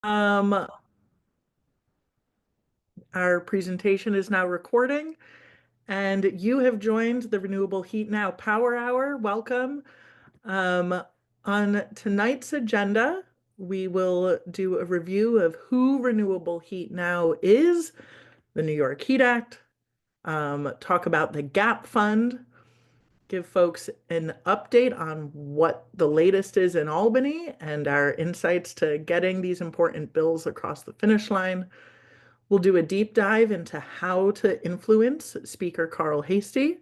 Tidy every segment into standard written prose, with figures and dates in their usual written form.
Um, our presentation is now recording, and you have joined the Renewable Heat Now Power Hour. Welcome. On tonight's agenda, we will do a review of who Renewable Heat Now is, the New York Heat Act, talk about the GAP Fund, give folks an update on what the latest is in Albany and our insights to getting these important bills across the finish line. We'll do a deep dive into how to influence Speaker Carl Hastie,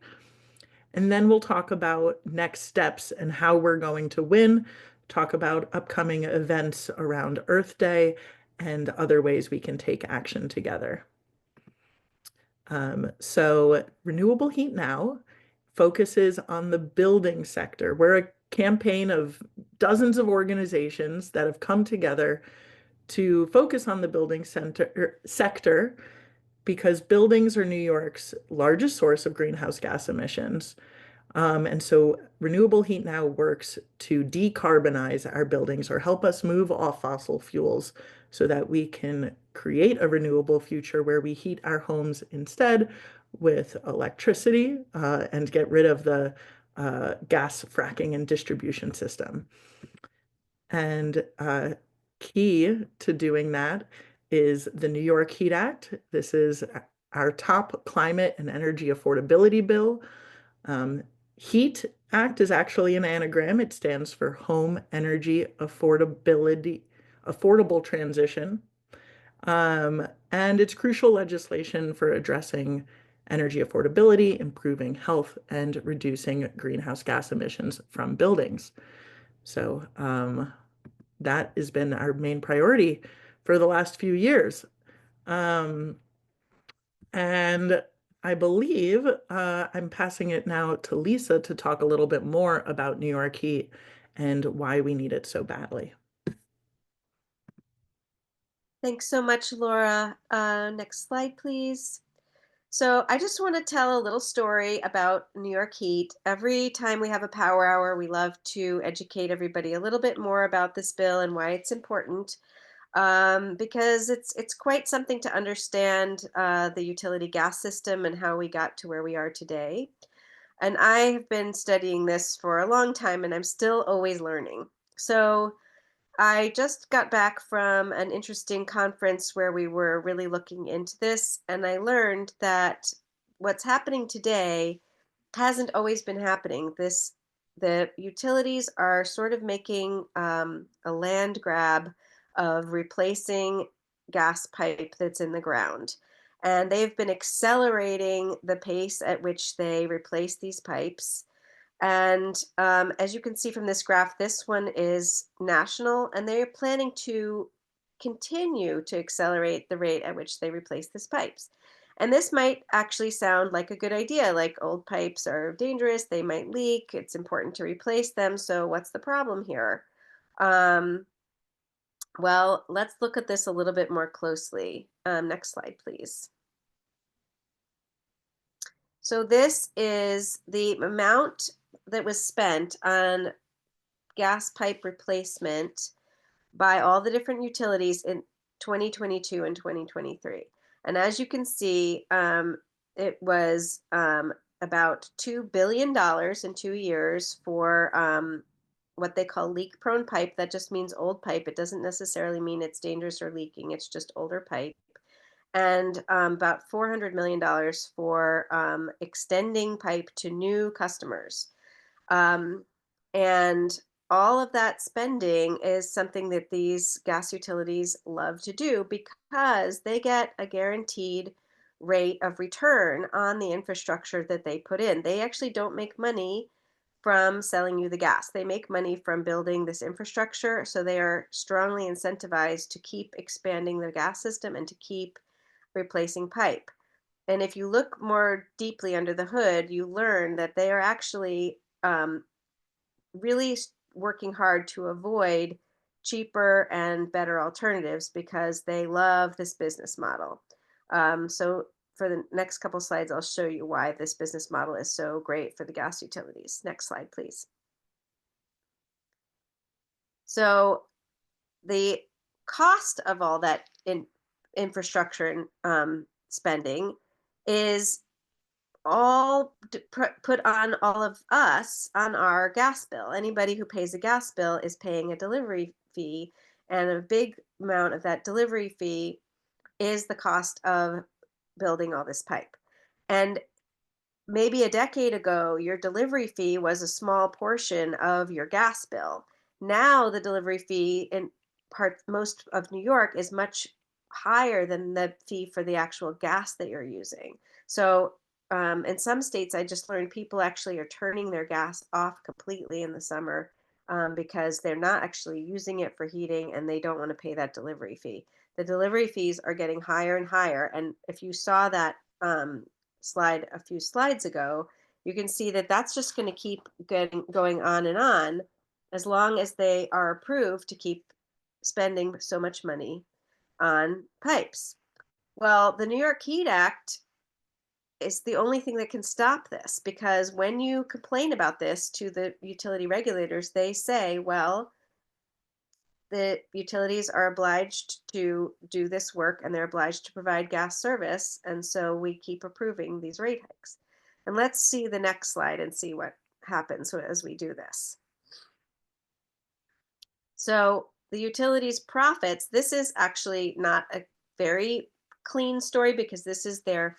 and then we'll talk about next steps and how we're going to win, talk about upcoming events around Earth Day and other ways we can take action together. So Renewable Heat Now focuses on the building sector. We're a campaign of dozens of organizations that have come together to focus on the building sector because buildings are New York's largest source of greenhouse gas emissions. And so Renewable Heat Now works to decarbonize our buildings or help us move off fossil fuels so that we can create a renewable future where we heat our homes instead with electricity and get rid of the gas fracking and distribution system. And key to doing that is the New York Heat Act. This is our top climate and energy affordability bill. HEAT Act is actually an anagram. It stands for Home Energy Affordability, Affordable Transition. And it's crucial legislation for addressing energy affordability, improving health, and reducing greenhouse gas emissions from buildings. So that has been our main priority for the last few years. And I believe I'm passing it now to Lisa to talk a little bit more about New York Heat and why we need it so badly. Thanks so much, Laura. Next slide, please. So I just want to tell a little story about New York Heat. Every time we have a power hour, we love to educate everybody a little bit more about this bill and why it's important. Because it's quite something to understand the utility gas system and how we got to where we are today. And I have been studying this for a long time, and I'm still always learning. So I just got back from an interesting conference where we were really looking into this, and I learned that what's happening today hasn't always been happening. The utilities are sort of making a land grab of replacing gas pipe that's in the ground. And they've been accelerating the pace at which they replace these pipes. And as you can see from this graph, this one is national, and they're planning to continue to accelerate the rate at which they replace these pipes. And this might actually sound like a good idea, like old pipes are dangerous, they might leak, it's important to replace them. So what's the problem here? Um, well, let's look at this a little bit more closely. Next slide, please. So this is the amount that was spent on gas pipe replacement by all the different utilities in 2022 and 2023. And as you can see, it was about $2 billion in 2 years for what they call leak prone pipe. That just means old pipe. It doesn't necessarily mean it's dangerous or leaking. It's just older pipe. And about $400 million for extending pipe to new customers. And all of that spending is something that these gas utilities love to do because they get a guaranteed rate of return on the infrastructure that they put in. They actually don't make money from selling you the gas. They make money from building this infrastructure. So they are strongly incentivized to keep expanding the gas system and to keep replacing pipe. And if you look more deeply under the hood, you learn that they are actually really working hard to avoid cheaper and better alternatives because they love this business model. So for the next couple slides, I'll show you why this business model is so great for the gas utilities. Next slide, please. So the cost of all that infrastructure and spending is all put on all of us on our gas bill. Anybody who pays a gas bill is paying a delivery fee, and a big amount of that delivery fee is the cost of building all this pipe. And maybe a decade ago, your delivery fee was a small portion of your gas bill. Now, the delivery fee in most of New York is much higher than the fee for the actual gas that you're using. So, in some states, I just learned people actually are turning their gas off completely in the summer because they're not actually using it for heating and they don't want to pay that delivery fee. The delivery fees are getting higher and higher. And if you saw that slide a few slides ago, you can see that that's just going to keep going on and on as long as they are approved to keep spending so much money on pipes. Well, the New York Heat Act is the only thing that can stop this because when you complain about this to the utility regulators, they say, well, the utilities are obliged to do this work and they're obliged to provide gas service. And so we keep approving these rate hikes. And let's see the next slide and see what happens as we do this. So the utilities profits, this is actually not a very clean story because this is their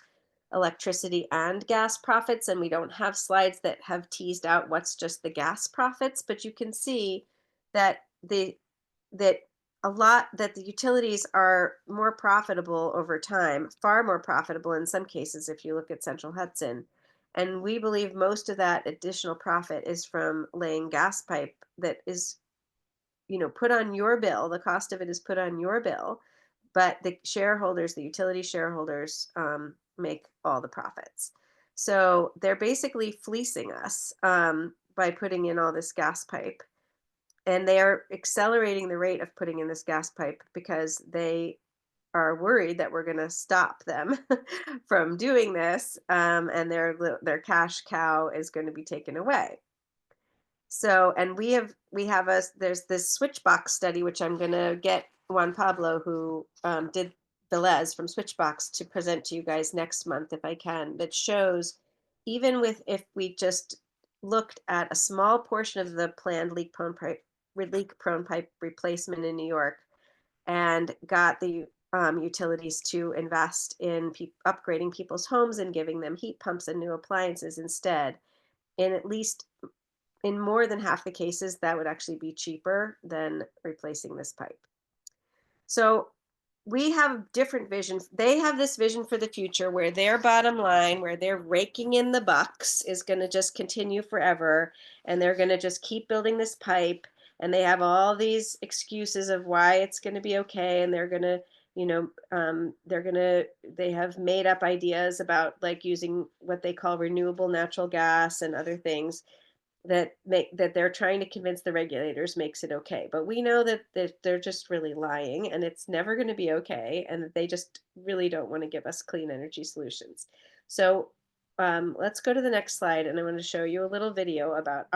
electricity and gas profits. And we don't have slides that have teased out what's just the gas profits, but you can see that that the utilities are more profitable over time, far more profitable in some cases if you look at Central Hudson. And we believe most of that additional profit is from laying gas pipe that is, put on your bill. The cost of it is put on your bill, but the shareholders, the utility shareholders, make all the profits. So they're basically fleecing us by putting in all this gas pipe. And they are accelerating the rate of putting in this gas pipe because they are worried that we're going to stop them from doing this, and their cash cow is going to be taken away. So, and there's this Switchbox study, which I'm going to get Juan Pablo, who did Velez from Switchbox, to present to you guys next month if I can, that shows even if we just looked at a small portion of the planned leak-prone pipe replacement in New York and got the utilities to invest in upgrading people's homes and giving them heat pumps and new appliances instead, in more than half the cases, that would actually be cheaper than replacing this pipe. So we have different visions. They have this vision for the future where their bottom line, where they're raking in the bucks, is going to just continue forever. And they're going to just keep building this pipe. And they have all these excuses of why it's going to be okay. And they're going to, they have made up ideas about like using what they call renewable natural gas and other things that they're trying to convince the regulators makes it okay. But we know that they're just really lying and it's never going to be okay, and that they just really don't want to give us clean energy solutions. So let's go to the next slide, and I'm going to show you a little video about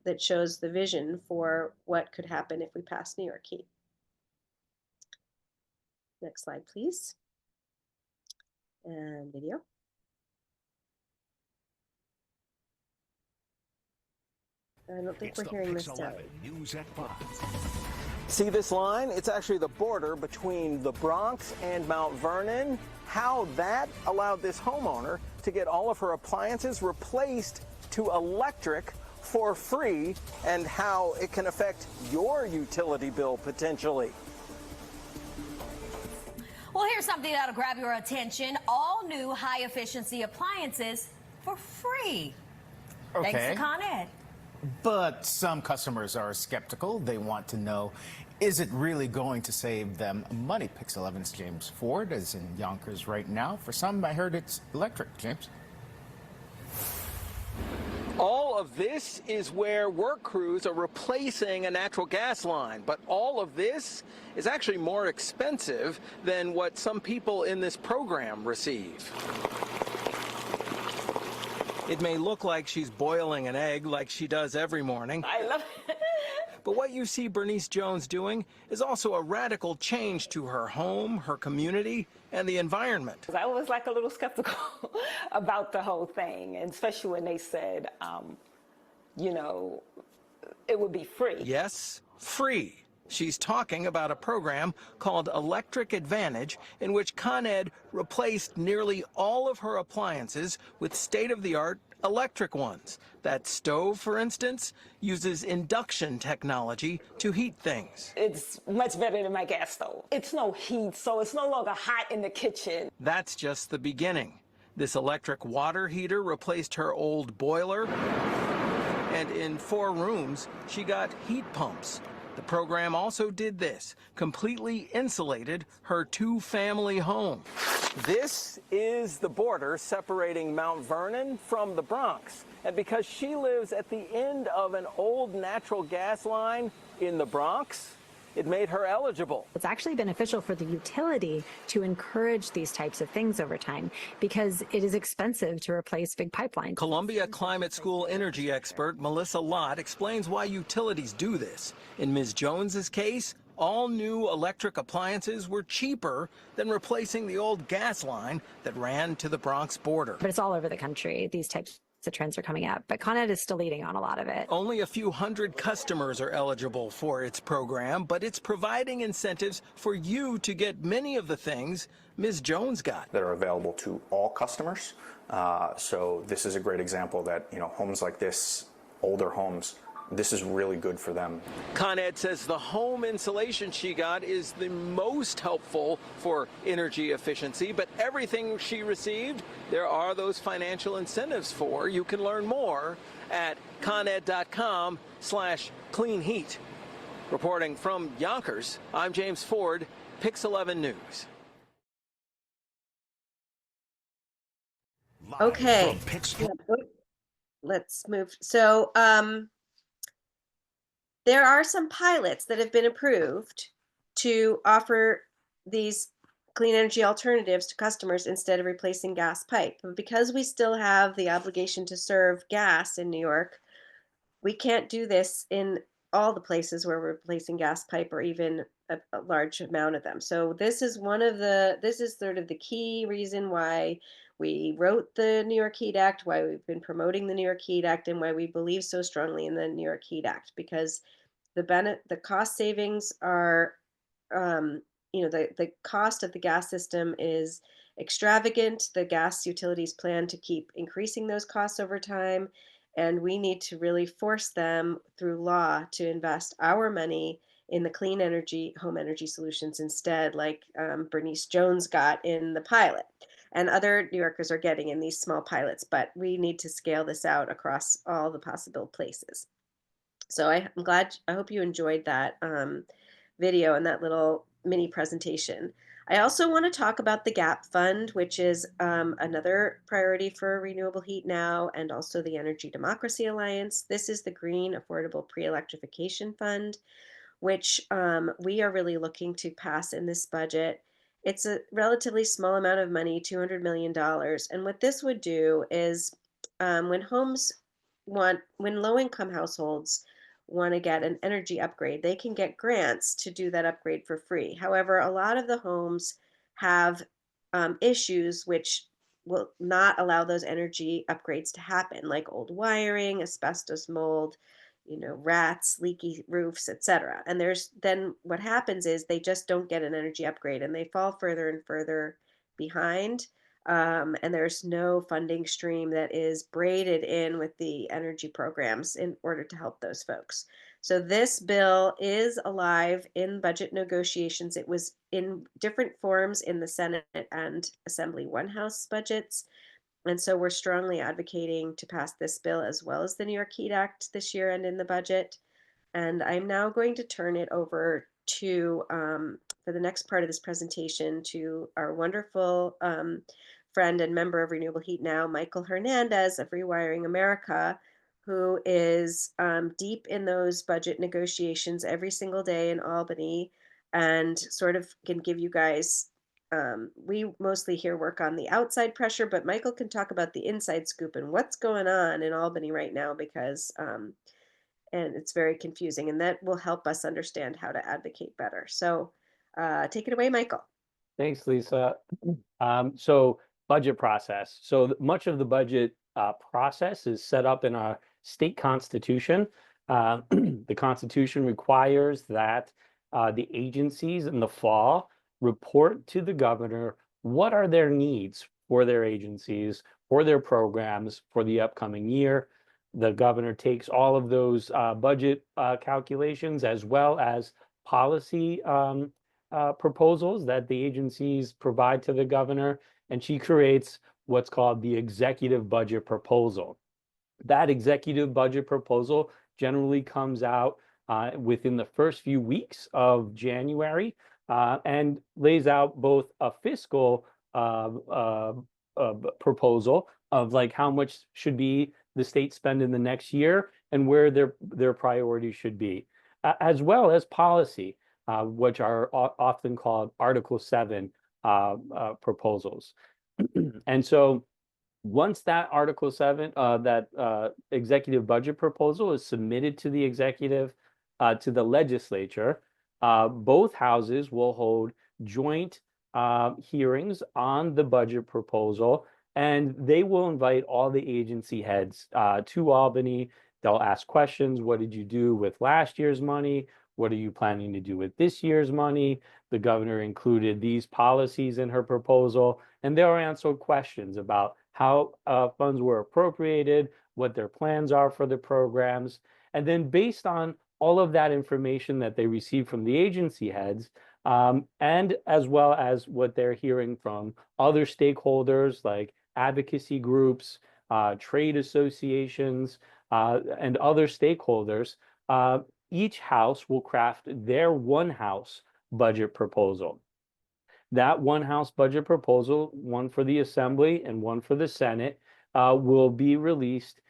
that shows the vision for what could happen if we pass New York Heat. Next slide, please. And video. I don't think we're hearing this sound. News at 5. See this line? It's actually the border between the Bronx and Mount Vernon. How that allowed this homeowner to get all of her appliances replaced to electric for free, and how it can affect your utility bill potentially. Well, here's something that'll grab your attention. All new high-efficiency appliances for free. Okay. Thanks to Con Ed. But some customers are skeptical. They want to know, is it really going to save them money? Pix 11's James Ford is in Yonkers right now. For some, I heard it's electric. James? All of this is where work crews are replacing a natural gas line, but all of this is actually more expensive than what some people in this program receive. It may look like she's boiling an egg like she does every morning. I love it. But what you see Bernice Jones doing is also a radical change to her home, her community, and the environment. I was like a little skeptical about the whole thing, and especially when they said, you know, it would be free. Yes, free. She's talking about a program called Electric Advantage, in which Con Ed replaced nearly all of her appliances with state-of-the-art electric ones. That stove, for instance, uses induction technology to heat things. It's much better than my gas stove. It's no heat, so it's no longer hot in the kitchen. That's just the beginning. This electric water heater replaced her old boiler, and in 4 rooms, she got heat pumps. The program also did this, completely insulated her 2-family home. This is the border separating Mount Vernon from the Bronx. And because she lives at the end of an old natural gas line in the Bronx, it made her eligible. It's actually beneficial for the utility to encourage these types of things over time because it is expensive to replace big pipelines. Columbia Climate School energy expert Melissa Lott explains why utilities do this. In Ms. Jones's case, all new electric appliances were cheaper than replacing the old gas line that ran to the Bronx border. But it's all over the country. These types of trends are coming up, but Con Ed is still leading on a lot of it. Only a few hundred customers are eligible for its program, but it's providing incentives for you to get many of the things Ms. Jones got. That are available to all customers. So this is a great example that, homes like this, older homes, this is really good for them. Con Ed says the home insulation she got is the most helpful for energy efficiency, but everything she received, there are those financial incentives for. You can learn more at coned.com/clean heat. Reporting from Yonkers, I'm James Ford, Pix 11 News. Okay, let's move. So, there are some pilots that have been approved to offer these clean energy alternatives to customers instead of replacing gas pipe. But because we still have the obligation to serve gas in New York, we can't do this in all the places where we're replacing gas pipe or even a large amount of them. So this is sort of the key reason why we wrote the New York Heat Act, why we've been promoting the New York Heat Act, and why we believe so strongly in the New York Heat Act, because the cost savings are, the cost of the gas system is extravagant. The gas utilities plan to keep increasing those costs over time, and we need to really force them through law to invest our money in the clean energy, home energy solutions instead, like Bernice Jones got in the pilot. And other New Yorkers are getting in these small pilots, but we need to scale this out across all the possible places. So I hope you enjoyed that video and that little mini presentation. I also want to talk about the GAP Fund, which is another priority for Renewable Heat Now and also the Energy Democracy Alliance. This is the Green Affordable Pre-Electrification Fund, which we are really looking to pass in this budget. It's a relatively small amount of money, $200 million. And what this would do is when low-income households want to get an energy upgrade, they can get grants to do that upgrade for free. However, a lot of the homes have issues which will not allow those energy upgrades to happen, like old wiring, asbestos, mold, rats, leaky roofs, etc. And then what happens is they just don't get an energy upgrade and they fall further and further behind. And there's no funding stream that is braided in with the energy programs in order to help those folks. So this bill is alive in budget negotiations. It was in different forms in the Senate and Assembly One House budgets. And so we're strongly advocating to pass this bill as well as the New York Heat Act this year and in the budget. And I'm now going to turn it over to, for the next part of this presentation, to our wonderful friend and member of Renewable Heat Now, Michael Hernandez of Rewiring America, who is deep in those budget negotiations every single day in Albany and sort of can give you guys, we mostly hear work on the outside pressure, but Michael can talk about the inside scoop and what's going on in Albany right now, because and it's very confusing. And that will help us understand how to advocate better. So take it away, Michael. Thanks, Lisa. So budget process. So much of the budget process is set up in our state constitution. The Constitution requires that the agencies in the fall report to the governor what are their needs for their agencies, for their programs for the upcoming year. The governor takes all of those budget calculations as well as policy proposals that the agencies provide to the governor, and she creates what's called the executive budget proposal. That executive budget proposal generally comes out within the first few weeks of January and lays out both a fiscal proposal of like how much should be the state spend in the next year and where their priorities should be, as well as policy, which are often called Article 7 proposals. And so once that Article 7, that executive budget proposal is submitted to the to the legislature, both houses will hold joint hearings on the budget proposal, and they will invite all the agency heads to Albany. They'll ask questions. What did you do with last year's money? What are you planning to do with this year's money? The governor included these policies in her proposal, and they'll answer questions about how funds were appropriated, what their plans are for the programs. And then based on all of that information that they receive from the agency heads, and as well as what they're hearing from other stakeholders like advocacy groups, trade associations, and other stakeholders, each house will craft their one house budget proposal. That one house budget proposal, one for the Assembly and one for the Senate, will be released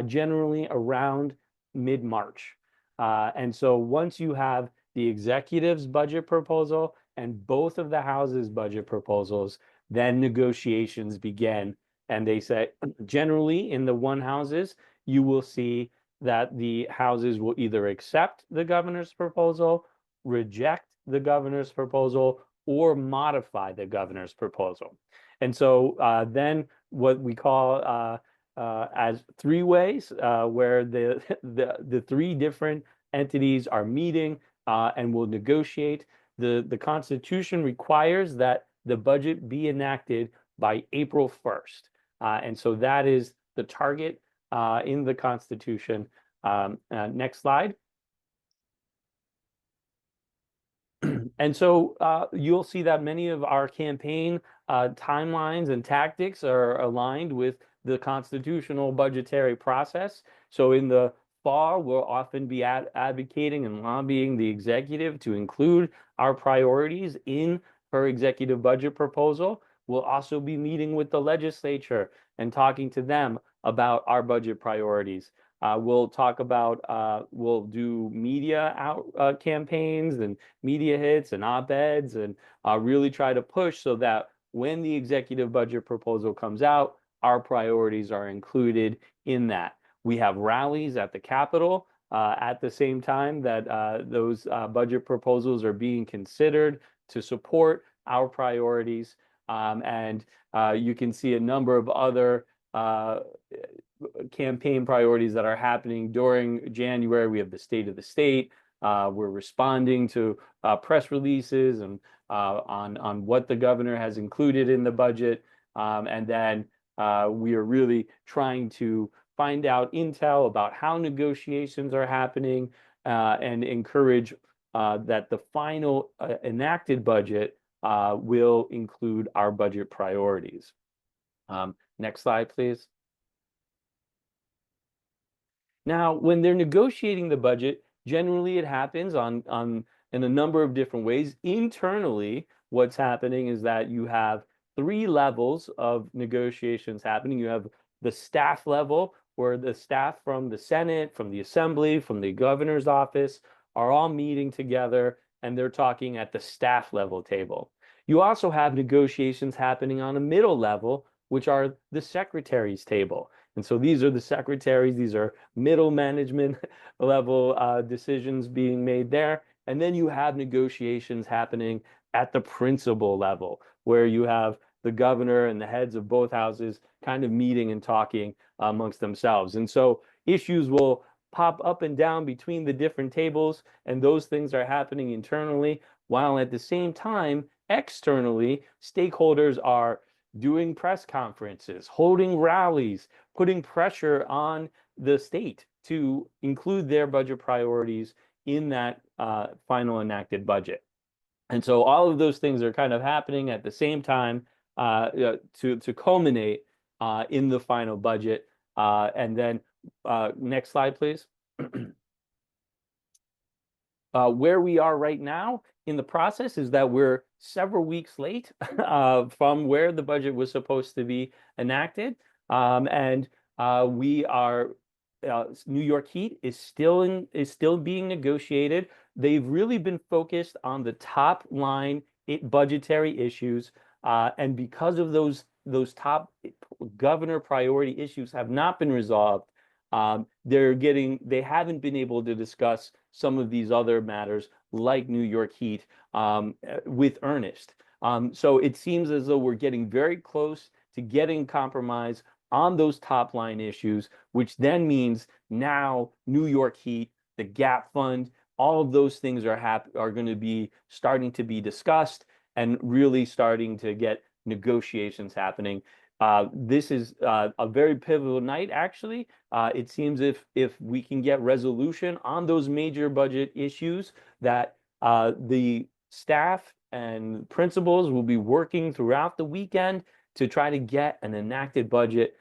generally around mid-March. And so once you have the executive's budget proposal and both of the House's budget proposals, then negotiations begin. And they say, generally in the one houses, you will see that the houses will either accept the governor's proposal, reject the governor's proposal, or modify the governor's proposal. And so then what we call as three ways, where the three different entities are meeting and will negotiate. The Constitution requires that the budget be enacted by April 1st. And so that is the target in the Constitution. Next slide. And so you'll see that many of our campaign timelines and tactics are aligned with the constitutional budgetary process. So in the fall, we'll often be advocating and lobbying the executive to include our priorities in her executive budget proposal. We'll also be meeting with the legislature and talking to them about our budget priorities. We'll talk about, we'll do media out campaigns and media hits and op-eds and really try to push so that when the executive budget proposal comes out, our priorities are included in that. We have rallies at the Capitol at the same time that those budget proposals are being considered to support our priorities. And you can see a number of other campaign priorities that are happening during January. We have the State of the State. We're responding to press releases and on what the governor has included in the budget. And then we are really trying to find out intel about how negotiations are happening and encourage that the final enacted budget will include our budget priorities. Next slide, please. Now, when they're negotiating the budget, generally it happens in a number of different ways. Internally, what's happening is that you have three levels of negotiations happening. You have the staff level, where the staff from the Senate, from the Assembly, from the governor's office are all meeting together and they're talking at the staff level table. You also have negotiations happening on a middle level, which are the secretary's table. And so these are the secretaries, these are middle management level decisions being made there. And then you have negotiations happening at the principal level, where you have the governor and the heads of both houses kind of meeting and talking amongst themselves. And so issues will pop up and down between the different tables, and those things are happening internally, while at the same time, externally, stakeholders are doing press conferences, holding rallies, putting pressure on the state to include their budget priorities in that final enacted budget. And so all of those things are kind of happening at the same time to culminate in the final budget. And then next slide, please. Where we are right now in the process is that we're several weeks late from where the budget was supposed to be enacted. And we are New York Heat is still being negotiated. They've really been focused on the top line budgetary issues, and because of those top governor priority issues have not been resolved, they haven't been able to discuss some of these other matters like New York Heat with earnest. So it seems as though we're getting very close to getting compromise on those top line issues, which then means now New York Heat, the GAP fund, all of those things are going to be starting to be discussed and really starting to get negotiations happening. This is a very pivotal night, actually. It seems if we can get resolution on those major budget issues, that the staff and principals will be working throughout the weekend to try to get an enacted budget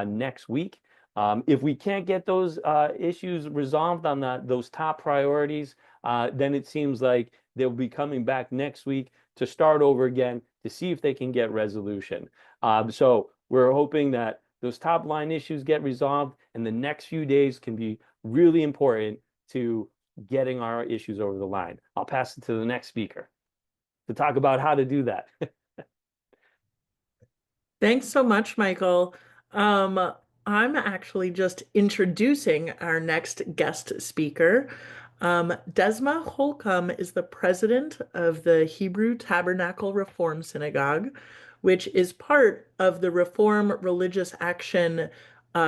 next week. If we can't get those issues resolved on those top priorities, then it seems like they'll be coming back next week to start over again to see if they can get resolution. So we're hoping that those top line issues get resolved, and the next few days can be really important to getting our issues over the line. I'll pass it to the next speaker to talk about how to do that. Thanks so much, Michael. I'm actually just introducing our next guest speaker. Desma Holcomb is the president of the Hebrew Tabernacle Reform Synagogue, which is part of the Reform Religious Action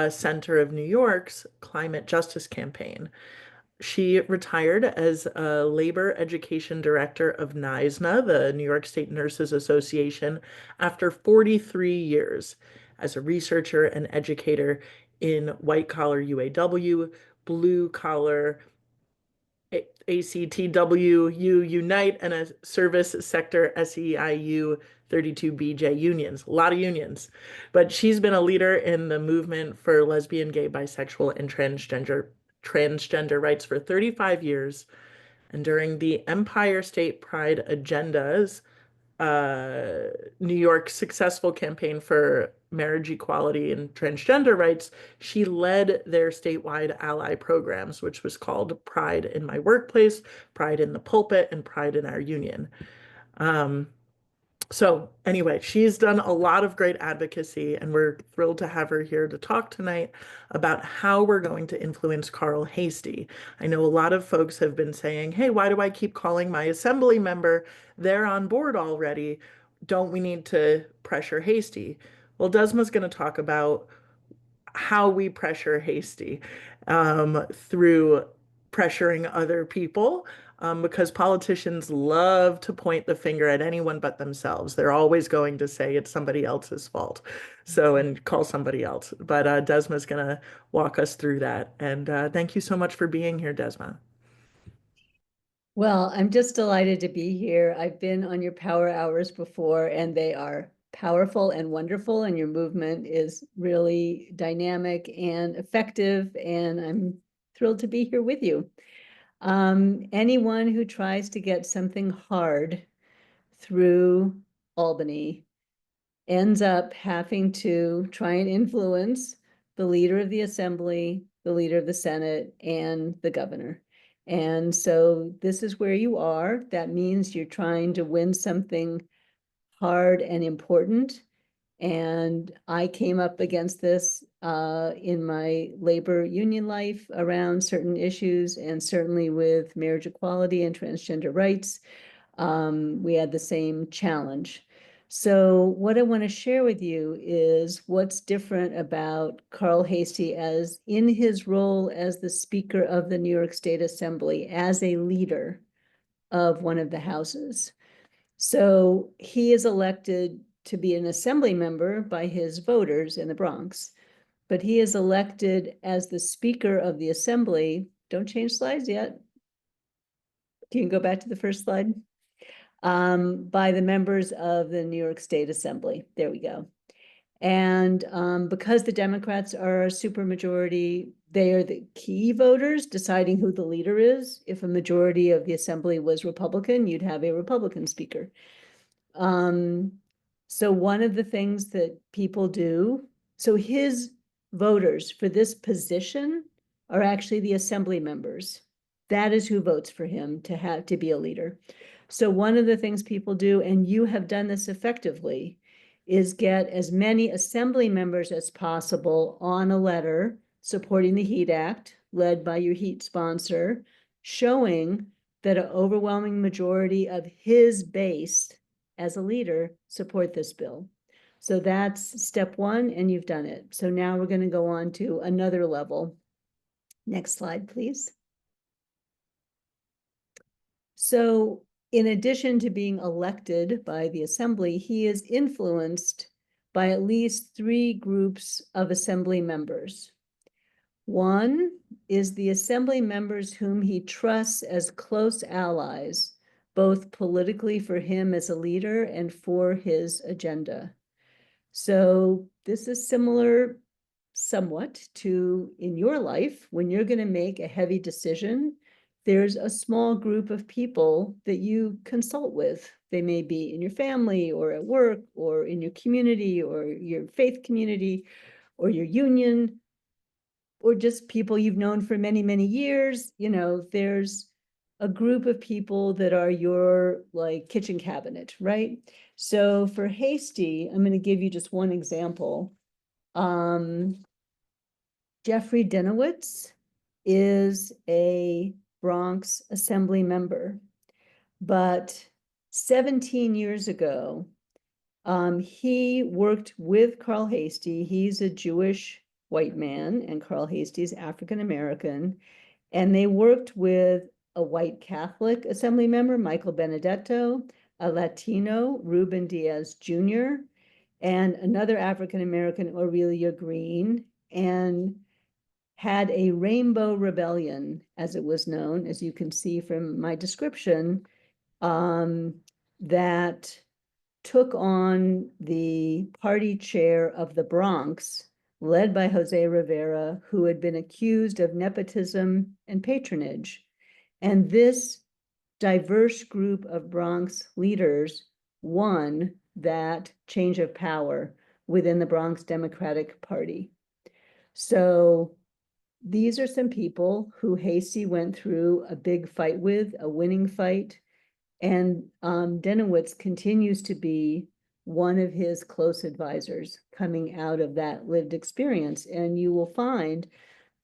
Center of New York's climate justice campaign. She retired as a labor education director of NYSNA, the New York State Nurses Association, after 43 years as a researcher and educator in white-collar UAW, blue-collar ACTW Unite, and a service sector SEIU 32BJ unions, a lot of unions. But she's been a leader in the movement for lesbian, gay, bisexual, and transgender rights for 35 years. And during the Empire State Pride agendas, New York's successful campaign for marriage equality and transgender rights, she led their statewide ally programs, which was called Pride in My Workplace, Pride in the Pulpit, and Pride in Our Union. So anyway, she's done a lot of great advocacy, and we're thrilled to have her here to talk tonight about how we're going to influence Carl Hastie. I know a lot of folks have been saying, hey, why do I keep calling my assembly member? They're on board already. Don't we need to pressure Hastie? Well, Desma's going to talk about how we pressure Hastie through pressuring other people, because politicians love to point the finger at anyone but themselves. They're always going to say it's somebody else's fault. So, and call somebody else. But Desma's going to walk us through that. And thank you so much for being here, Desma. Well, I'm just delighted to be here. I've been on your power hours before, and they are powerful and wonderful, and your movement is really dynamic and effective, and I'm thrilled to be here with you. Anyone who tries to get something hard through Albany ends up having to try and influence the leader of the assembly, the leader of the Senate, and the governor. And so this is where you are. That means you're trying to win something hard and important. And I came up against this in my labor union life around certain issues, and certainly with marriage equality and transgender rights, we had the same challenge. So what I want to share with you is what's different about Carl Hastie as in his role as the Speaker of the New York State Assembly, as a leader of one of the houses. So he is elected to be an assembly member by his voters in the Bronx, but he is elected as the Speaker of the Assembly. Don't change slides yet. You can go back to the first slide. By the members of the New York State Assembly. There we go. And because the Democrats are a supermajority, they are the key voters deciding who the leader is. If a majority of the assembly was Republican, you'd have a Republican speaker. So one of the things that people do, so his voters for this position are actually the assembly members. That is who votes for him to be a leader. So one of the things people do, and you have done this effectively, is get as many assembly members as possible on a letter supporting the HEAT Act, led by your HEAT sponsor, showing that an overwhelming majority of his base as a leader support this bill. So that's step one, and you've done it. So now we're going to go on to another level. Next slide, please. So in addition to being elected by the assembly, he is influenced by at least 3 groups of assembly members. One is the assembly members whom he trusts as close allies, both politically for him as a leader and for his agenda. So this is similar somewhat to in your life, when you're going to make a heavy decision, there's a small group of people that you consult with. They may be in your family or at work or in your community or your faith community or your union, or just people you've known for many, many years. You know, there's a group of people that are your like kitchen cabinet, right? So for Hastie, I'm going to give you just one example. Jeffrey Dinowitz is a Bronx assembly member, but 17 years ago, he worked with Carl Hastie. He's a Jewish white man, and Carl Hastie is African American, and they worked with a white Catholic assembly member, Michael Benedetto, a Latino, Ruben Diaz Jr., and another African American, Aurelia Green, and had a rainbow rebellion, as it was known, as you can see from my description, that took on the party chair of the Bronx, led by Jose Rivera, who had been accused of nepotism and patronage. And this diverse group of Bronx leaders won that change of power within the Bronx Democratic Party. So these are some people who Hastie went through a big fight with, a winning fight, and Dinowitz continues to be one of his close advisors coming out of that lived experience. And you will find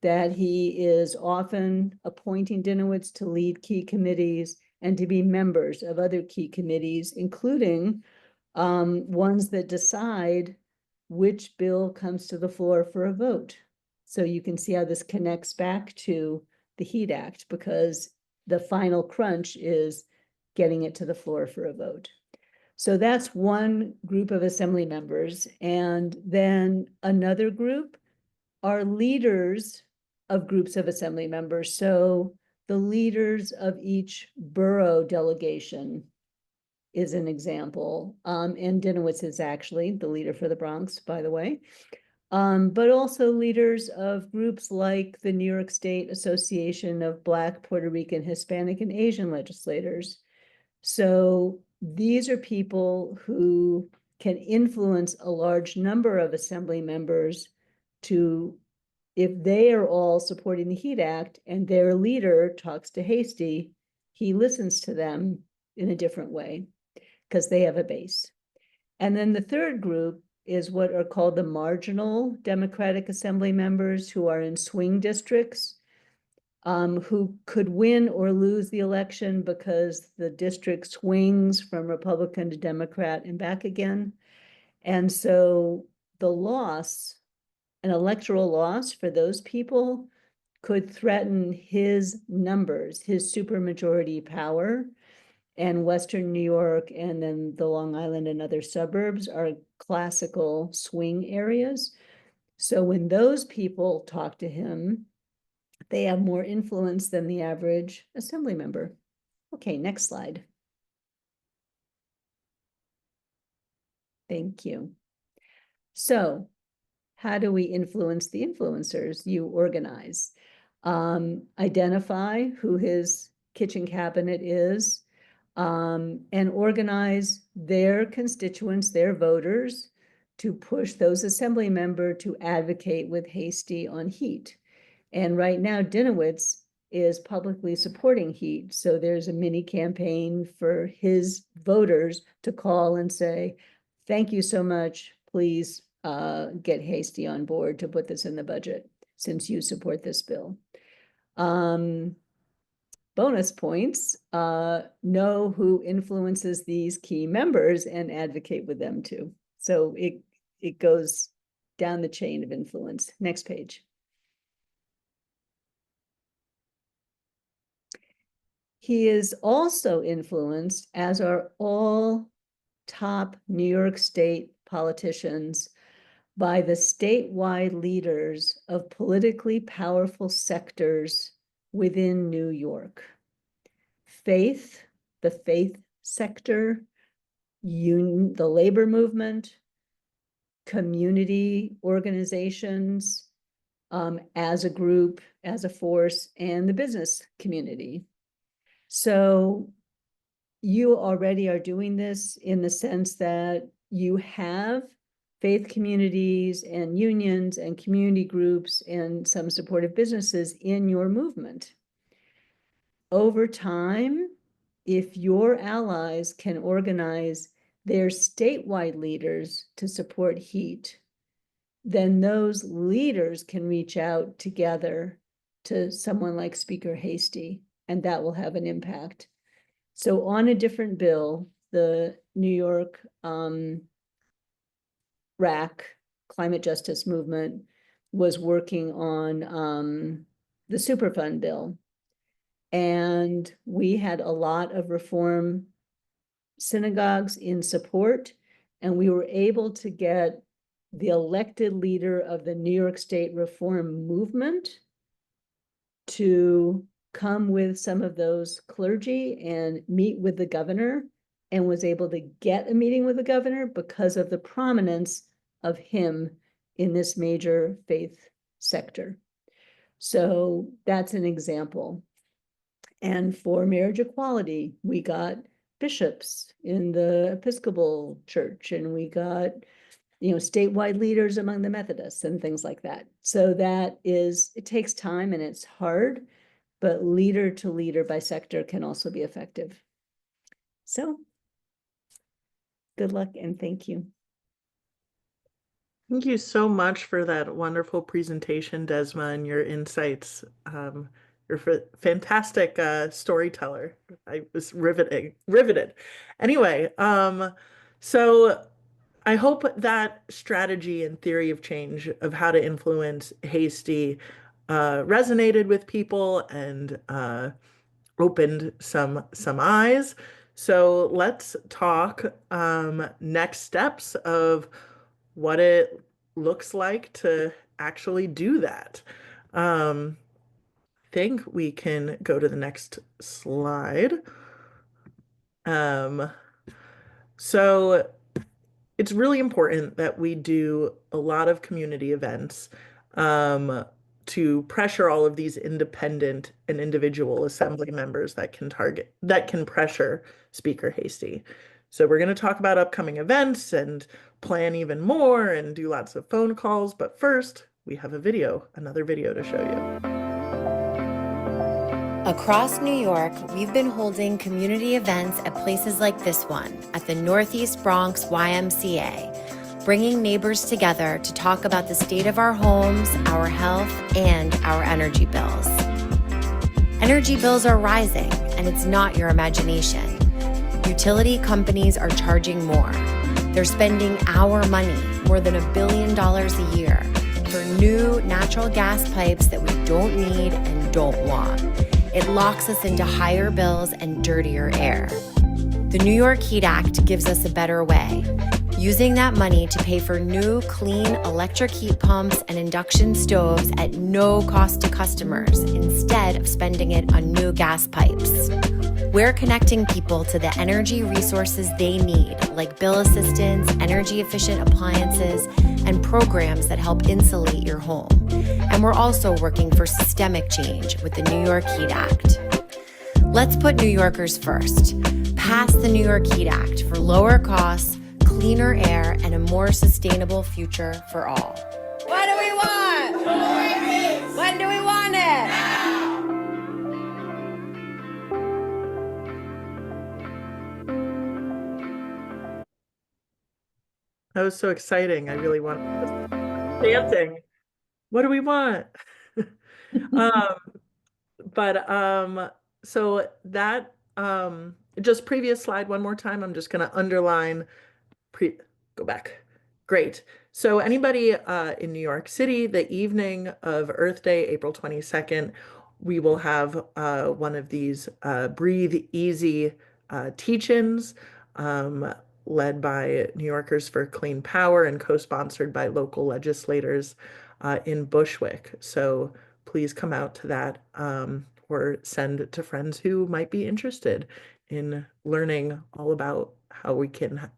that he is often appointing Dinowitz to lead key committees and to be members of other key committees, including ones that decide which bill comes to the floor for a vote. So you can see how this connects back to the HEAT Act, because the final crunch is getting it to the floor for a vote. So that's one group of assembly members. And then another group are leaders of groups of assembly members. So the leaders of each borough delegation is an example. And Dinowitz is actually the leader for the Bronx, by the way. But also leaders of groups like the New York State Association of Black, Puerto Rican, Hispanic, and Asian legislators. So these are people who can influence a large number of assembly members to, if they are all supporting the HEAT Act and their leader talks to Hastie, he listens to them in a different way because they have a base. And then the third group is what are called the marginal Democratic Assembly members who are in swing districts, who could win or lose the election because the district swings from Republican to Democrat and back again. And so the loss, an electoral loss for those people, could threaten his numbers, his supermajority power. And Western New York and then the Long Island and other suburbs are classical swing areas. So when those people talk to him, they have more influence than the average assembly member. Okay, next slide. Thank you. So how do we influence the influencers? You organize, identify who his kitchen cabinet is, and organize their constituents, their voters, to push those assembly member to advocate with Hasty on heat. And right now, Dinowitz is publicly supporting heat. So there's a mini campaign for his voters to call and say, thank you so much. Please get Hasty on board to put this in the budget since you support this bill. Bonus points, know who influences these key members and advocate with them too. So it goes down the chain of influence. Next page. He is also influenced, as are all top New York State politicians, by the statewide leaders of politically powerful sectors within New York. Faith, the faith sector, the labor movement, community organizations, as a group, as a force, and the business community. So you already are doing this in the sense that you have faith communities and unions and community groups and some supportive businesses in your movement. Over time, if your allies can organize their statewide leaders to support heat, then those leaders can reach out together to someone like Speaker Hasty, and that will have an impact. So on a different bill, the New York RAC, Climate Justice Movement, was working on the Superfund bill. And we had a lot of reform synagogues in support, and we were able to get the elected leader of the New York State Reform Movement to come with some of those clergy and meet with the governor, and was able to get a meeting with the governor because of the prominence of him in this major faith sector. So that's an example. And for marriage equality, we got bishops in the Episcopal Church, and we got, statewide leaders among the Methodists and things like that. So that is, it takes time and it's hard, but leader to leader by sector can also be effective. So good luck and thank you. Thank you so much for that wonderful presentation, Desma, and your insights. You're a fantastic storyteller. I was riveted. Anyway, so I hope that strategy and theory of change of how to influence Hasty resonated with people and opened some eyes. So let's talk next steps of what it looks like to actually do that. Think we can go to the next slide. So it's really important that we do a lot of community events to pressure all of these independent and individual assembly members that can pressure Speaker Hasty. So we're going to talk about upcoming events and plan even more and do lots of phone calls. But first, we have another video to show you. Across New York, we've been holding community events at places like this one, at the Northeast Bronx YMCA. bringing neighbors together to talk about the state of our homes, our health, and our energy bills. Energy bills are rising, and it's not your imagination. Utility companies are charging more. They're spending our money, more than $1 billion a year, for new natural gas pipes that we don't need and don't want. It locks us into higher bills and dirtier air. The New York Heat Act gives us a better way, using that money to pay for new, clean electric heat pumps and induction stoves at no cost to customers instead of spending it on new gas pipes. We're connecting people to the energy resources they need, like bill assistance, energy-efficient appliances, and programs that help insulate your home. And we're also working for systemic change with the New York Heat Act. Let's put New Yorkers first. Pass the New York Heat Act for lower costs, cleaner air, and a more sustainable future for all. What do we want? When do we want it? That was so exciting. I really want dancing. What do we want? Um, but so that just previous slide one more time. I'm just going to underline go back. Great. So anybody in New York City, the evening of Earth Day, April 22nd, we will have one of these Breathe Easy teach-ins led by New Yorkers for Clean Power and co-sponsored by local legislators in Bushwick. So please come out to that or send it to friends who might be interested in learning all about how we can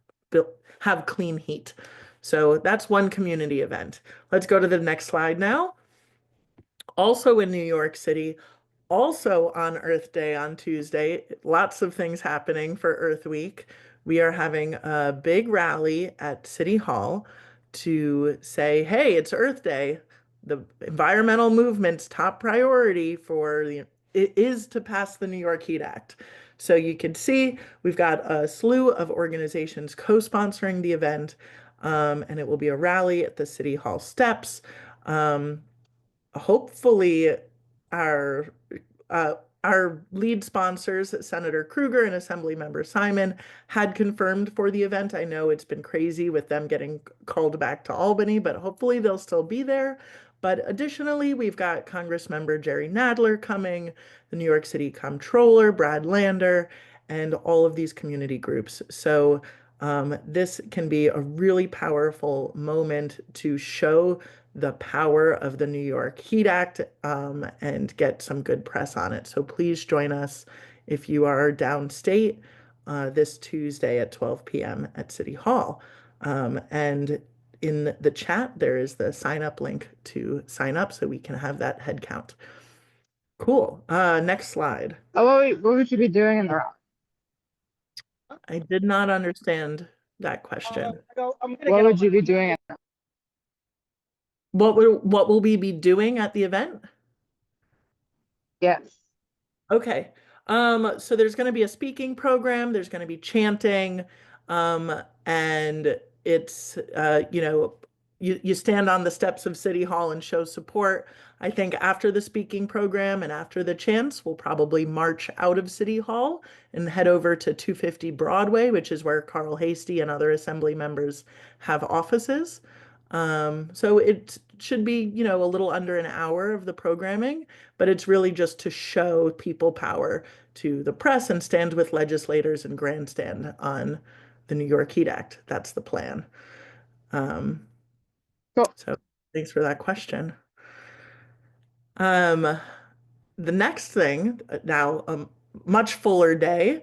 have clean heat. So that's one community event. Let's go to the next slide now. Also in New York City, also on Earth Day on Tuesday, lots of things happening for Earth Week. We are having a big rally at City Hall to say, hey, it's Earth Day. The environmental movement's top priority it is to pass the New York Heat Act. So you can see we've got a slew of organizations co-sponsoring the event, and it will be a rally at the City Hall steps. Hopefully our our lead sponsors, Senator Kruger and Assemblymember Simon, had confirmed for the event. I know it's been crazy with them getting called back to Albany, but hopefully they'll still be there. But additionally, we've got Congressmember Jerry Nadler coming, the New York City Comptroller, Brad Lander, and all of these community groups. So this can be a really powerful moment to show the power of the New York Heat Act and get some good press on it. So please join us if you are downstate this Tuesday at 12 p.m. at City Hall. And in the chat, there is the sign up link to sign up so we can have that head count. Cool. Next slide. Oh, what would you be doing in the rally? I did not understand that question. What would you be doing? What will we be doing at the event? Yes. Okay. So there's going to be a speaking program, there's going to be chanting, and it's you stand on the steps of City Hall and show support. I think after the speaking program and after the chants, we'll probably march out of City Hall and head over to 250 Broadway, which is where Carl Hastie and other assembly members have offices. So it should be, a little under an hour of the programming, but it's really just to show people power to the press and stand with legislators and grandstand on the New York Heat Act. That's the plan. Cool. So thanks for that question. The next thing, now a much fuller day,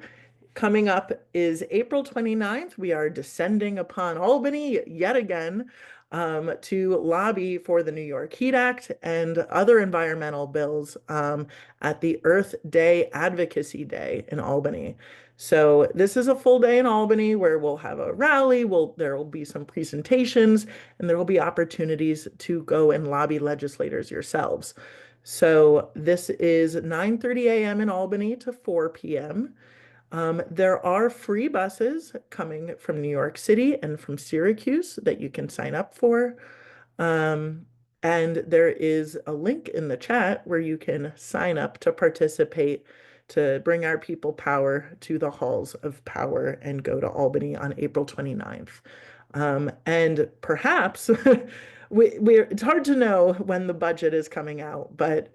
coming up is April 29th. We are descending upon Albany yet again to lobby for the New York Heat Act and other environmental bills at the Earth Day Advocacy Day in Albany. So this is a full day in Albany where we'll have a rally, there will be some presentations, and there will be opportunities to go and lobby legislators yourselves. So this is 9:30 a.m. in Albany to 4 p.m. There are free buses coming from New York City and from Syracuse that you can sign up for. Um, and there is a link in the chat where you can sign up to participate to bring our people power to the halls of power and go to Albany on April 29th. And perhaps it's hard to know when the budget is coming out, but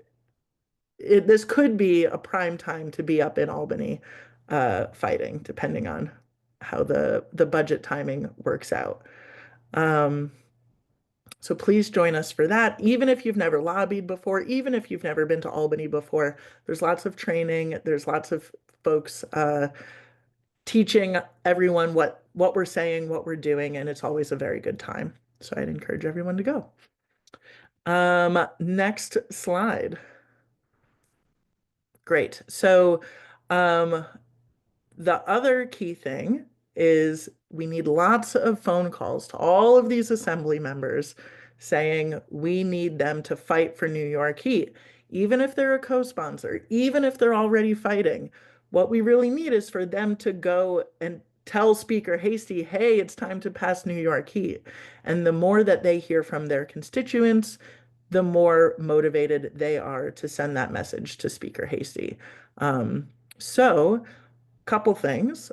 this could be a prime time to be up in Albany fighting, depending on how the budget timing works out. So please join us for that. Even if you've never lobbied before, even if you've never been to Albany before, there's lots of training. There's lots of folks teaching everyone what we're saying, what we're doing, and it's always a very good time. So I'd encourage everyone to go. Next slide. Great. So the other key thing is we need lots of phone calls to all of these assembly members saying we need them to fight for New York Heat. Even if they're a co-sponsor, even if they're already fighting, what we really need is for them to go and tell Speaker Hasty, hey, it's time to pass New York Heat. And the more that they hear from their constituents, the more motivated they are to send that message to Speaker Hasty. So couple things.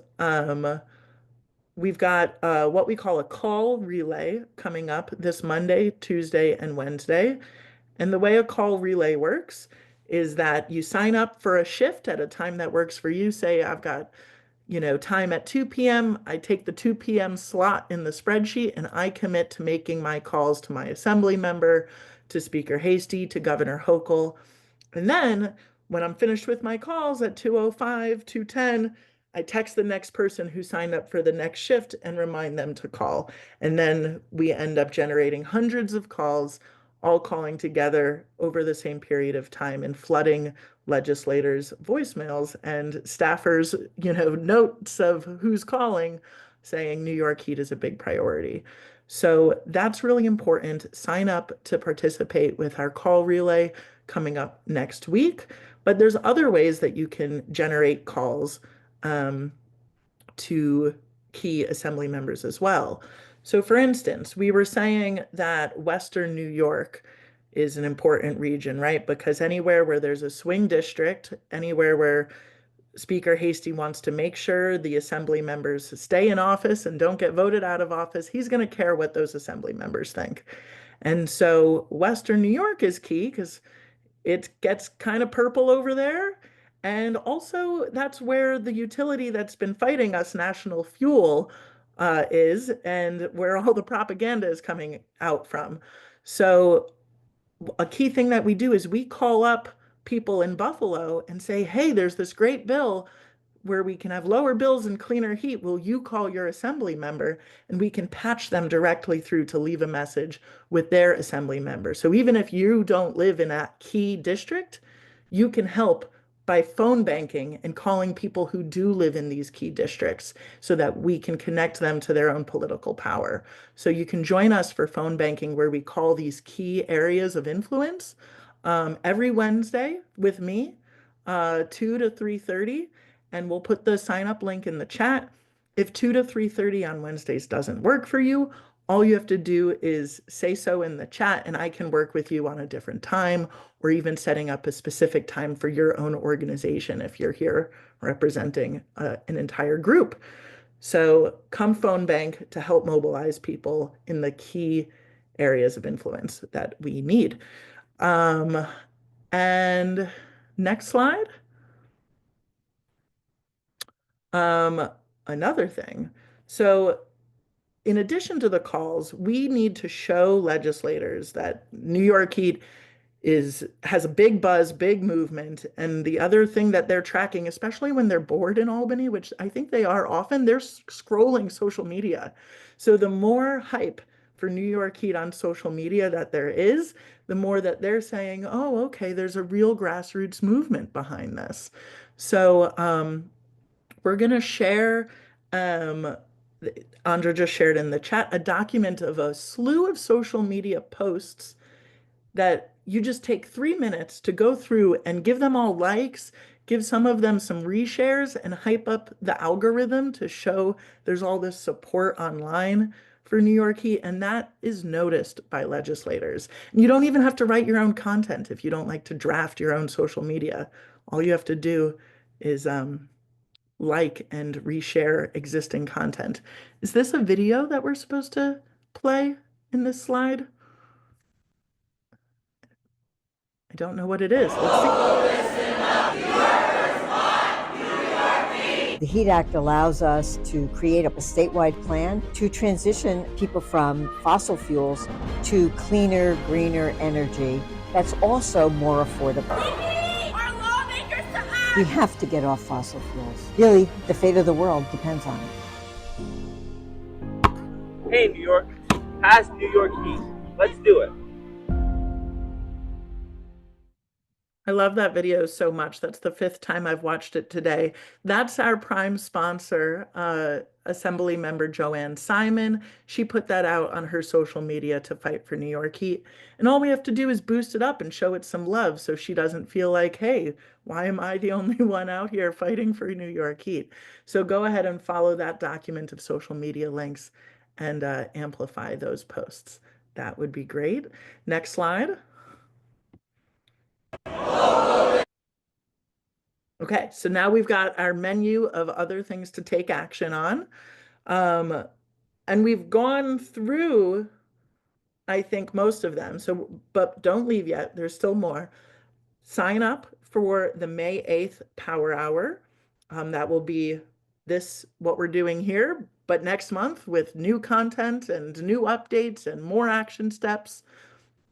We've got what we call a call relay coming up this Monday, Tuesday, and Wednesday. And the way a call relay works is that you sign up for a shift at a time that works for you. Say I've got, time at 2 p.m. I take the 2 p.m. slot in the spreadsheet and I commit to making my calls to my assembly member, to Speaker Hasty, to Governor Hochul. And then when I'm finished with my calls at 2:05, 2:10, I text the next person who signed up for the next shift and remind them to call. And then we end up generating hundreds of calls, all calling together over the same period of time and flooding legislators' voicemails and staffers, notes of who's calling, saying New York Heat is a big priority. So that's really important. Sign up to participate with our call relay coming up next week. But there's other ways that you can generate calls to key assembly members as well. So for instance, we were saying that Western New York is an important region, right? Because anywhere where there's a swing district, anywhere where Speaker Hasty wants to make sure the assembly members stay in office and don't get voted out of office, he's going to care what those assembly members think. And so Western New York is key because it gets kind of purple over there. And also, that's where the utility that's been fighting us, National Fuel, is, and where all the propaganda is coming out from. So a key thing that we do is we call up people in Buffalo and say, hey, there's this great bill where we can have lower bills and cleaner heat. Will you call your assembly member? And we can patch them directly through to leave a message with their assembly member. So even if you don't live in a key district, you can help by phone banking and calling people who do live in these key districts so that we can connect them to their own political power. So you can join us for phone banking where we call these key areas of influence every Wednesday with me, 2 to 3:30, and we'll put the sign up link in the chat. If 2 to 3:30 on Wednesdays doesn't work for you, all you have to do is say so in the chat and I can work with you on a different time or even setting up a specific time for your own organization if you're here representing an entire group. So come phone bank to help mobilize people in the key areas of influence that we need. And next slide. Another thing. So in addition to the calls, we need to show legislators that New York Heat has a big buzz, big movement. And the other thing that they're tracking, especially when they're bored in Albany, which I think they are often, they're scrolling social media. So the more hype for New York Heat on social media that there is, the more that they're saying, oh, okay, there's a real grassroots movement behind this. So we're going to share, Andra just shared in the chat, a document of a slew of social media posts that you just take 3 minutes to go through and give them all likes, give some of them some reshares and hype up the algorithm to show there's all this support online for New York Heat, and that is noticed by legislators. And you don't even have to write your own content if you don't like to draft your own social media. All you have to do is like and reshare existing content. Is this a video that we're supposed to play in this slide? I don't know what it is. Let's see. The HEAT Act allows us to create a statewide plan to transition people from fossil fuels to cleaner, greener energy that's also more affordable. We have to get off fossil fuels. Really, the fate of the world depends on it. Hey, New York, pass New York Heat. Let's do it. I love that video so much. That's the 5th time I've watched it today. That's our prime sponsor, Assembly Member Joanne Simon. She put that out on her social media to fight for New York Heat. And all we have to do is boost it up and show it some love so she doesn't feel like, hey, why am I the only one out here fighting for New York Heat? So go ahead and follow that document of social media links and amplify those posts. That would be great. Next slide. Okay, so now we've got our menu of other things to take action on. And we've gone through, I think, most of them. So, but don't leave yet. There's still more. Sign up for the May 8th Power Hour. That will be what we're doing here, but next month with new content and new updates and more action steps.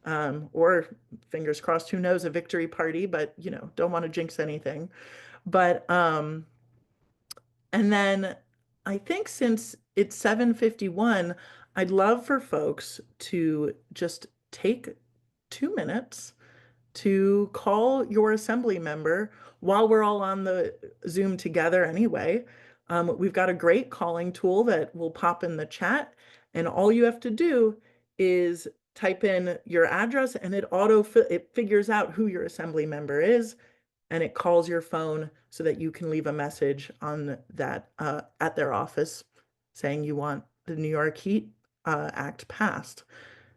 Or fingers crossed, who knows, a victory party, but don't want to jinx anything. But and then I think since it's 7:51, I'd love for folks to just take 2 minutes to call your assembly member while we're all on the Zoom together anyway. We've got a great calling tool that will pop in the chat, and all you have to do is type in your address and it figures out who your assembly member is, and it calls your phone so that you can leave a message on that at their office saying you want the New York Heat Act passed.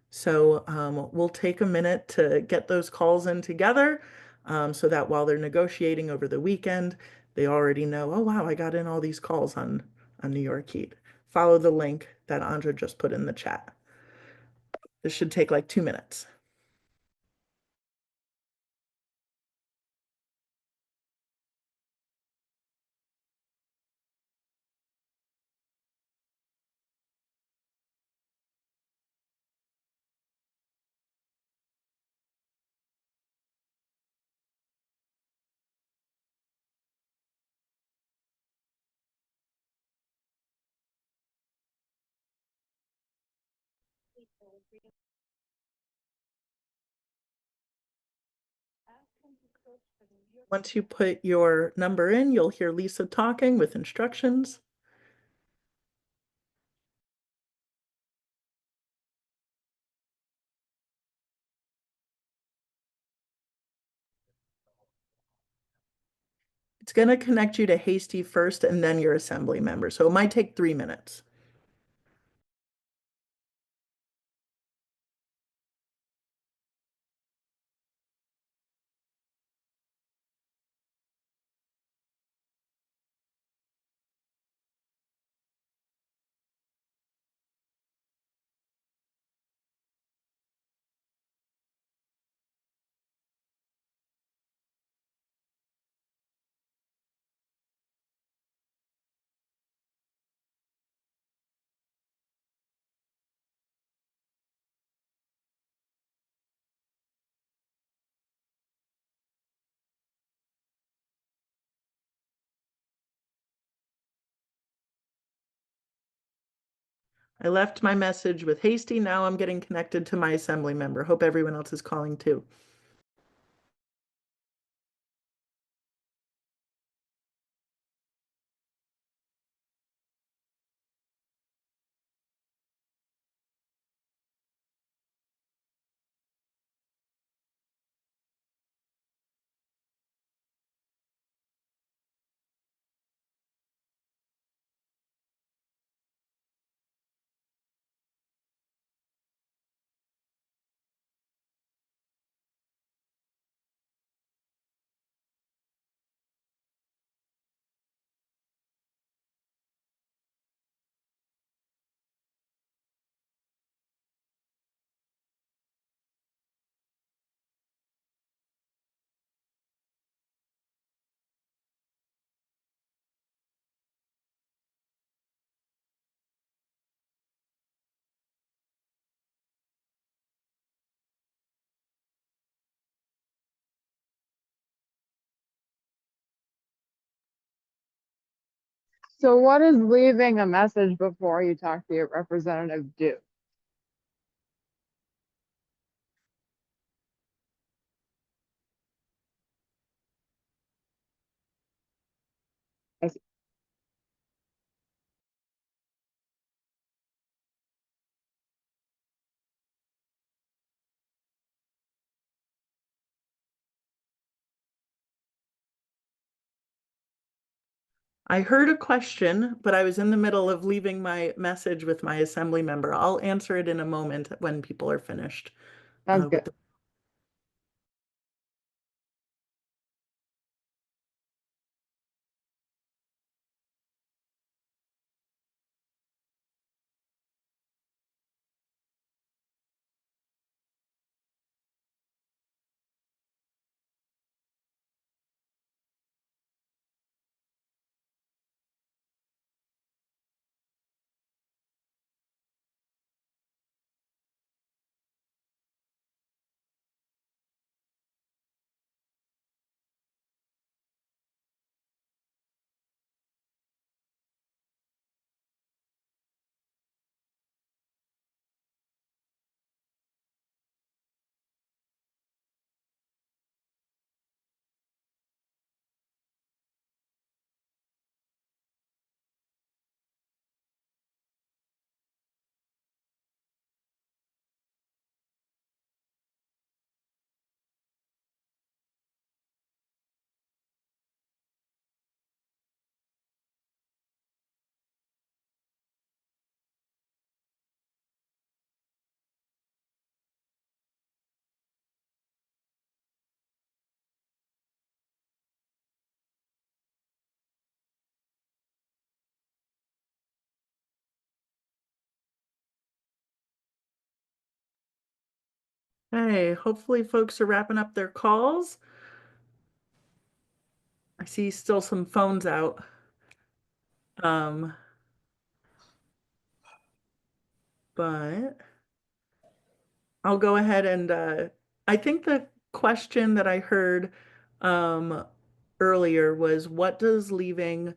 So we'll take a minute to get those calls in together so that while they're negotiating over the weekend, they already know, oh, wow, I got in all these calls on New York Heat. Follow the link that Andra just put in the chat. This should take like 2 minutes. Once you put your number in, you'll hear Lisa talking with instructions. It's going to connect you to Hasty first and then your assembly member. So it might take 3 minutes. I left my message with Hasty. Now I'm getting connected to my assembly member. Hope everyone else is calling too. So what does leaving a message before you talk to your representative do? I see. I heard a question, but I was in the middle of leaving my message with my assembly member. I'll answer it in a moment when people are finished Sounds with good. Hey, hopefully folks are wrapping up their calls. I see still some phones out. Um, but I'll go ahead and I think the question that I heard earlier was what does leaving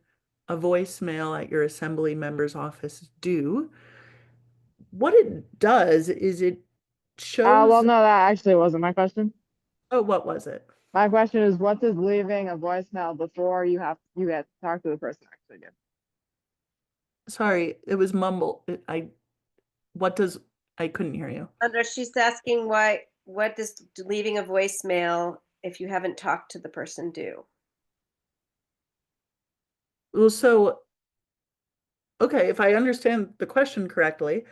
a voicemail at your assembly member's office do? What it does is it Well, shows, no, that actually wasn't my question. oh, what was it? My question is, what does leaving a voicemail before you get to talk to the person actually do? Sorry, it was mumble. What does, I couldn't hear you. Sandra, she's asking what does leaving a voicemail if you haven't talked to the person do? Well, so, okay, if I understand the question correctly,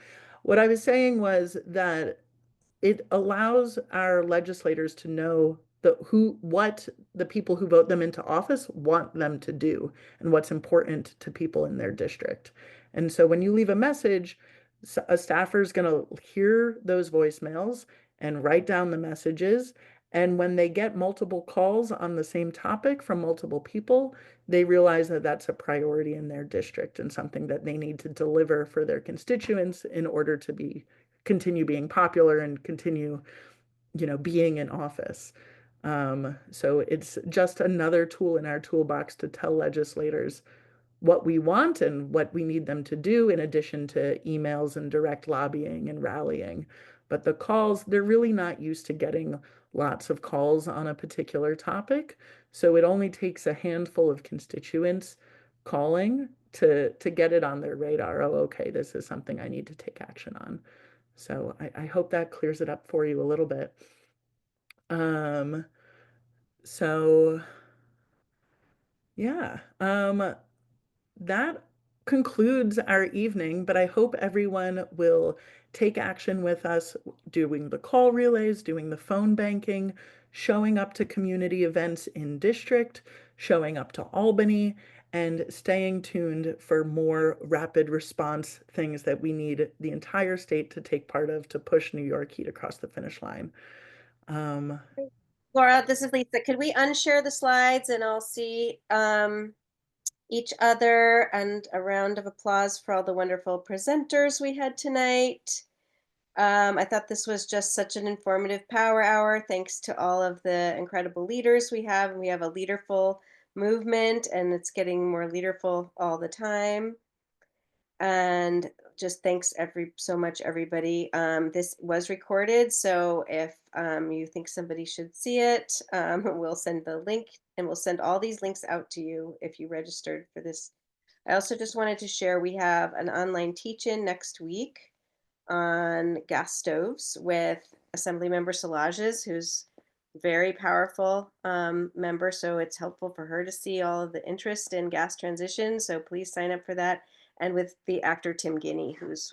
what I was saying was that it allows our legislators to know what the people who vote them into office want them to do and what's important to people in their district. And so when you leave a message, a staffer is going to hear those voicemails and write down the messages. And when they get multiple calls on the same topic from multiple people, they realize that that's a priority in their district and something that they need to deliver for their constituents in order to continue being popular and continue, being in office. So it's just another tool in our toolbox to tell legislators what we want and what we need them to do, in addition to emails and direct lobbying and rallying. But the calls, they're really not used to getting lots of calls on a particular topic. So it only takes a handful of constituents calling to get it on their radar. Oh, okay, this is something I need to take action on. So I hope that clears it up for you a little bit. So yeah, that concludes our evening, but I hope everyone will take action with us doing the call relays, doing the phone banking, showing up to community events in district, showing up to Albany, and staying tuned for more rapid response things that we need the entire state to take part of to push New York Heat across the finish line. Laura, this is Lisa. Could we unshare the slides and I'll see each other, and a round of applause for all the wonderful presenters we had tonight. I thought this was just such an informative power hour. Thanks to all of the incredible leaders we have. We have a leaderful movement, and it's getting more leaderful all the time. And just thanks so much everybody. This was recorded, so if you think somebody should see it, we'll send the link, and we'll send all these links out to you if you registered for this. I also just wanted to share we have an online teach-in next week on gas stoves with Assemblymember Szilagyi, who's very powerful member. So it's helpful for her to see all of the interest in gas transition. So please sign up for that. And with the actor Tim Guinea, who's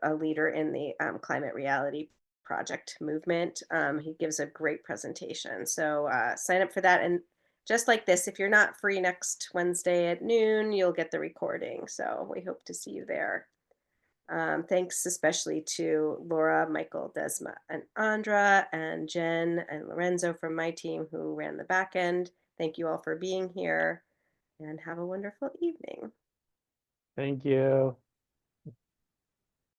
a leader in the Climate Reality Project movement. He gives a great presentation. So sign up for that. And just like this, if you're not free next Wednesday at noon, you'll get the recording. So we hope to see you there. Thanks especially to Laura, Michael, Desma, and Andra, and Jen and Lorenzo from my team who ran the back end. Thank you all for being here, and have a wonderful evening. Thank you.